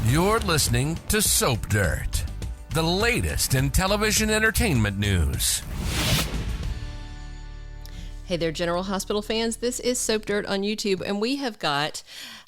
You're listening to Soap Dirt, the latest in television entertainment news. Hey there, General Hospital fans. This is Soap Dirt on YouTube, and we have got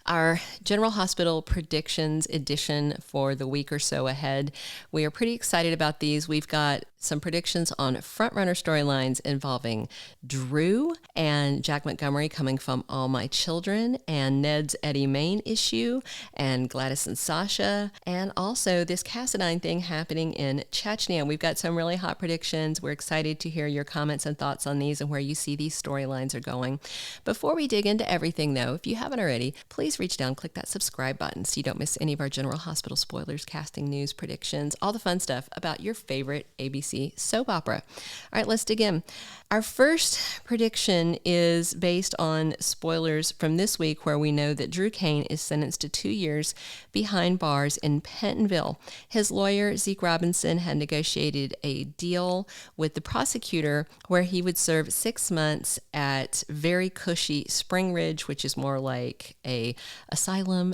our General Hospital predictions edition for the week or so ahead. We are pretty excited about these. We've got some predictions on frontrunner storylines involving Drew and Jack Montgomery coming from All My Children, and Ned's Eddie Main issue, and Gladys and Sasha, and also this Cassadine thing happening in Chechnya. We've got some really hot predictions. We're excited to hear your comments and thoughts on these and where you see these storylines are going. Before we dig into everything, though, if you haven't already, please reach down, click that subscribe button so you don't miss any of our General Hospital spoilers, casting news, predictions, all the fun stuff about your favorite ABC soap opera. All right, let's dig in. Our first prediction is based on spoilers from this week, where we know that Drew Cain is sentenced to 2 years behind bars in Pentonville. His lawyer, Zeke Robinson, had negotiated a deal with the prosecutor where he would serve 6 months at very cushy Spring Ridge, which is more like a asylum,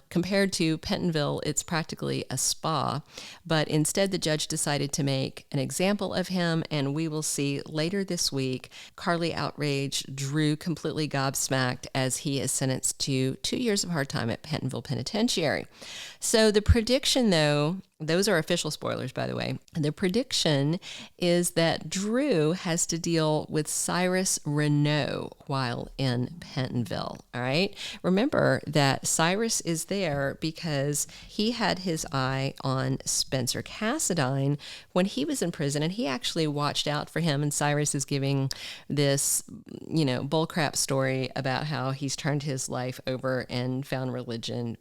compared to Pentonville, it's practically a spa. But instead, the judge decided to make an example of him, and we will see later this week Carly outraged, Drew completely gobsmacked, as he is sentenced to 2 years of hard time at Pentonville Penitentiary. So the prediction, though, those are official spoilers, by the way. The prediction is that Drew has to deal with Cyrus Renault while in Pentonville, all right? Remember that Cyrus is there because he had his eye on Spencer Cassadine when he was in prison, and he actually watched out for him, and Cyrus is giving this, bullcrap story about how he's turned his life over and found religion,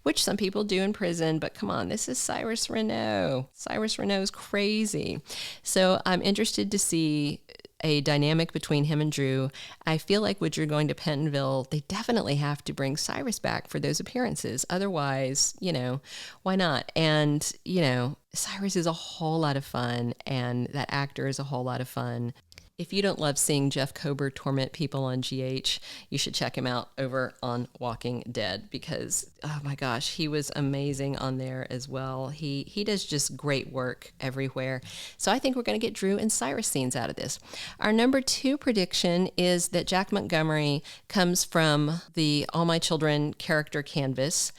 which some people do in prison, but come on, this is Cyrus Renault. Cyrus Renault's crazy. So I'm interested to see a dynamic between him and Drew. I feel like with Drew going to Pentonville, they definitely have to bring Cyrus back for those appearances. Otherwise, why not? And, Cyrus is a whole lot of fun, and that actor is a whole lot of fun. If you don't love seeing Jeff Kober torment people on GH, you should check him out over on Walking Dead, because, oh my gosh, he was amazing on there as well. He does just great work everywhere. So I think we're going to get Drew and Cyrus scenes out of this. Our number 2 prediction is that Jack Montgomery comes from the All My Children character canvas.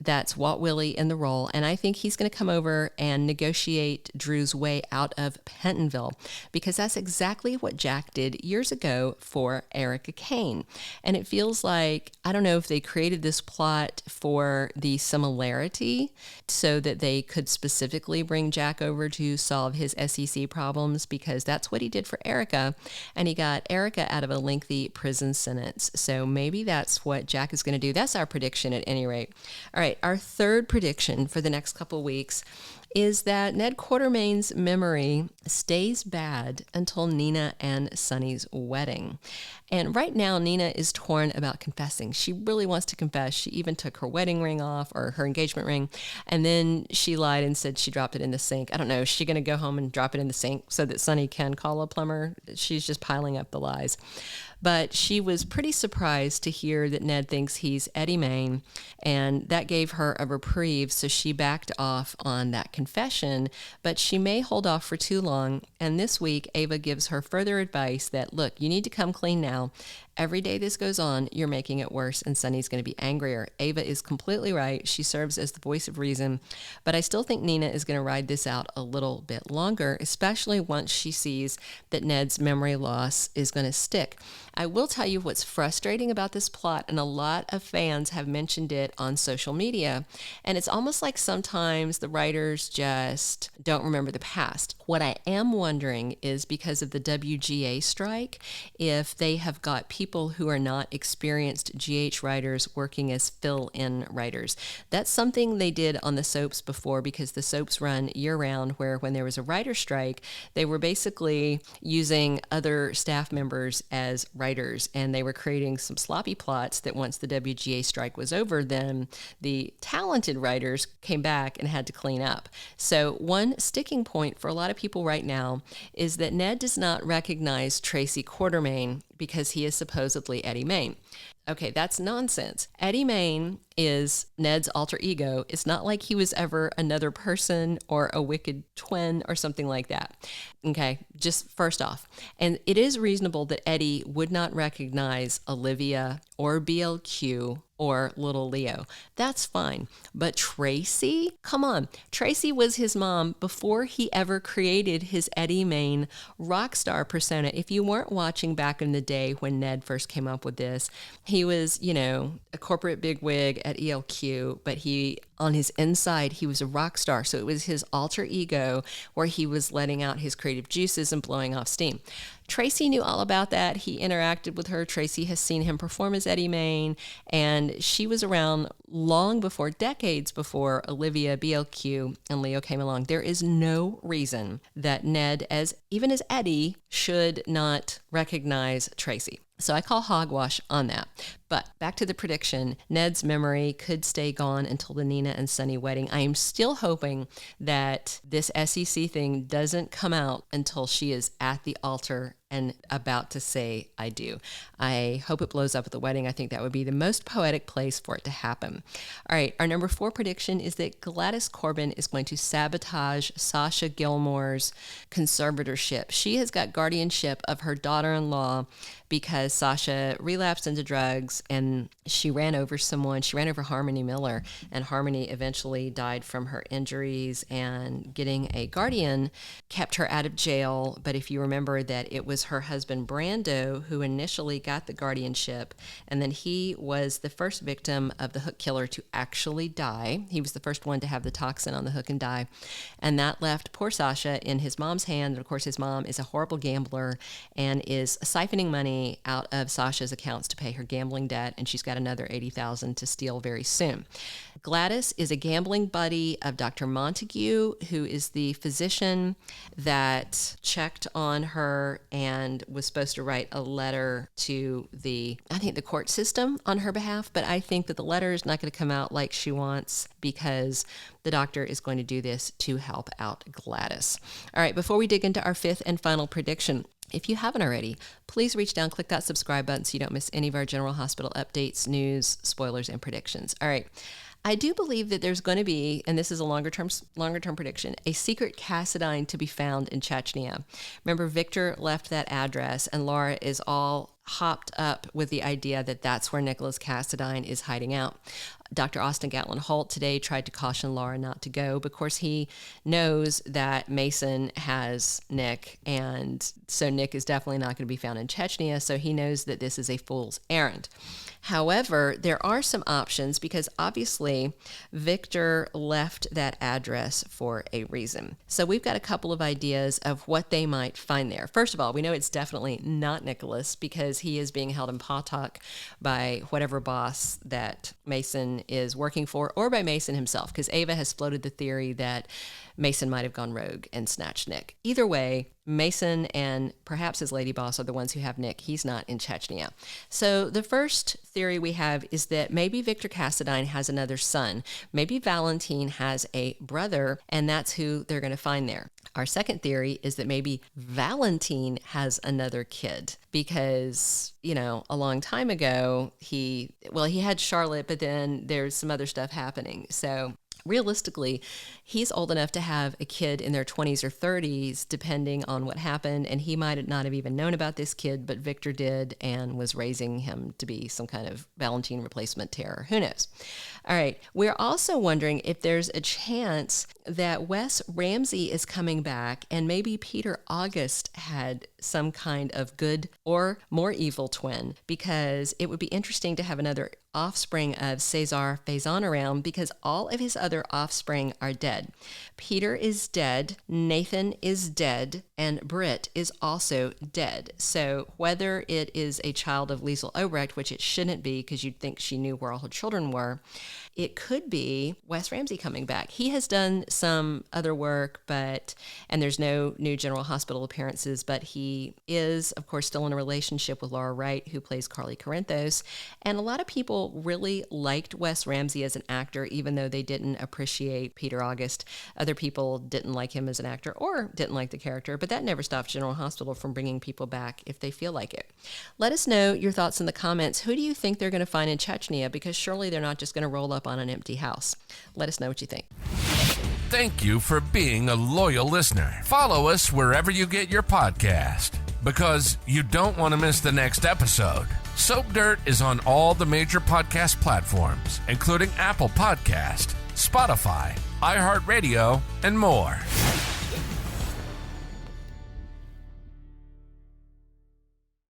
That's Walt Willey in the role, and I think he's going to come over and negotiate Drew's way out of Pentonville, because that's exactly what Jack did years ago for Erica Cain. And it feels like, I don't know if they created this plot for the similarity so that they could specifically bring Jack over to solve his SEC problems, because that's what he did for Erica, and he got Erica out of a lengthy prison sentence. So maybe that's what Jack is going to do. That's our prediction at any rate. All right, our third prediction for the next couple weeks is that Ned Quartermaine's memory stays bad until Nina and Sonny's wedding. And right now, Nina is torn about confessing. She really wants to confess. She even took her wedding ring off, or her engagement ring, and then she lied and said she dropped it in the sink. I don't know. Is she going to go home and drop it in the sink so that Sonny can call a plumber? She's just piling up the lies. But she was pretty surprised to hear that Ned thinks he's Eddie Main, and that gave her a reprieve, so she backed off on that confession, but she may hold off for too long. And this week, Ava gives her further advice that, look, you need to come clean now. Every day this goes on, you're making it worse, and Sonny's going to be angrier. Ava is completely right. She serves as the voice of reason, but I still think Nina is going to ride this out a little bit longer, especially once she sees that Ned's memory loss is going to stick. I will tell you what's frustrating about this plot, and a lot of fans have mentioned it on social media, and it's almost like sometimes the writers just don't remember the past. What I am wondering is, because of the WGA strike, if they have got people who are not experienced GH writers working as fill-in writers. That's something they did on the soaps before, because the soaps run year-round, where when there was a writer strike, they were basically using other staff members as writers, and they were creating some sloppy plots that once the WGA strike was over, then the talented writers came back and had to clean up. So one sticking point for a lot of people right now is that Ned does not recognize Tracy Quartermaine because he is supposedly Eddie Main. Okay, that's nonsense. Eddie Main is Ned's alter ego. It's not like he was ever another person or a wicked twin or something like that. Okay, just first off. And it is reasonable that Eddie would not recognize Olivia or BLQ or little Leo. That's fine. But Tracy? Come on. Tracy was his mom before he ever created his Eddie Main rock star persona. If you weren't watching back in the day when Ned first came up with this, he was, a corporate bigwig at ELQ, but on his inside, he was a rock star. So it was his alter ego where he was letting out his creative juices and blowing off steam. Tracy knew all about that. He interacted with her. Tracy has seen him perform as Eddie Main, and she was around long before, decades before Olivia, BLQ, and Leo came along. There is no reason that Ned, even as Eddie, should not recognize Tracy. So I call hogwash on that. But back to the prediction, Ned's memory could stay gone until the Nina and Sonny wedding. I am still hoping that this SEC thing doesn't come out until she is at the altar and about to say, I do. I hope it blows up at the wedding. I think that would be the most poetic place for it to happen. All right, our number 4 prediction is that Gladys Corbin is going to sabotage Sasha Gilmore's conservatorship. She has got guardianship of her daughter-in-law because Sasha relapsed into drugs and she ran over someone. She ran over Harmony Miller, and Harmony eventually died from her injuries, and getting a guardian kept her out of jail. But if you remember that it was her husband Brando who initially got the guardianship, and then he was the first victim of the hook killer to actually die. He was the first one to have the toxin on the hook and die, and that left poor Sasha in his mom's hand. And of course his mom is a horrible gambler and is siphoning money out of Sasha's accounts to pay her gambling debt, and she's got another $80,000 to steal very soon. Gladys is a gambling buddy of Dr. Montague, who is the physician that checked on her and was supposed to write a letter to the court system on her behalf. But I think that the letter is not going to come out like she wants, because the doctor is going to do this to help out Gladys. All right, before we dig into our 5th and final prediction, if you haven't already, please reach down, click that subscribe button so you don't miss any of our General Hospital updates, news, spoilers, and predictions. All right. I do believe that there's going to be, and this is a longer term prediction, a secret Cassadine to be found in Chechnya. Remember, Victor left that address, and Laura is all hopped up with the idea that that's where Nicholas Cassadine is hiding out. Dr. Austin Gatlin Holt today tried to caution Laura not to go. But of course, he knows that Mason has Nick, and so Nick is definitely not going to be found in Chechnya, so he knows that this is a fool's errand. However, there are some options, because obviously Victor left that address for a reason. So we've got a couple of ideas of what they might find there. First of all, we know it's definitely not Nicholas, because he is being held in Pawtuck by whatever boss that Mason is working for, or by Mason himself, because Ava has floated the theory that Mason might have gone rogue and snatched Nick. Either way, Mason and perhaps his lady boss are the ones who have Nick. He's not in Chechnya. So the first theory we have is that maybe Victor Cassadine has another son. Maybe Valentine has a brother, and that's who they're going to find there. Our second theory is that maybe Valentine has another kid, because, a long time ago, he had Charlotte, but then there's some other stuff happening. So realistically, he's old enough to have a kid in their 20s or 30s, depending on what happened, and he might not have even known about this kid, but Victor did and was raising him to be some kind of Valentine replacement terror. Who knows? All right, we're also wondering if there's a chance that Wes Ramsey is coming back, and maybe Peter August had some kind of good or more evil twin, because it would be interesting to have another offspring of Cesar Faison around, because all of his other offspring are dead. Peter is dead, Nathan is dead, and Britt is also dead. So whether it is a child of Liesl Obrecht, which it shouldn't be, because you'd think she knew where all her children were, it could be Wes Ramsey coming back. He has done some other work, and there's no new General Hospital appearances, but he is, of course, still in a relationship with Laura Wright, who plays Carly Corinthos. And a lot of people really liked Wes Ramsey as an actor, even though they didn't appreciate Peter August. Other people didn't like him as an actor or didn't like the character, but that never stops General Hospital from bringing people back if they feel like it. Let us know your thoughts in the comments. Who do you think they're going to find in Chechnya? Because surely they're not just going to roll up on an empty house. Let us know what you think. Thank you for being a loyal listener. Follow us wherever you get your podcast, because you don't want to miss the next episode. Soap Dirt is on all the major podcast platforms, including Apple Podcast, Spotify, iHeartRadio, and more.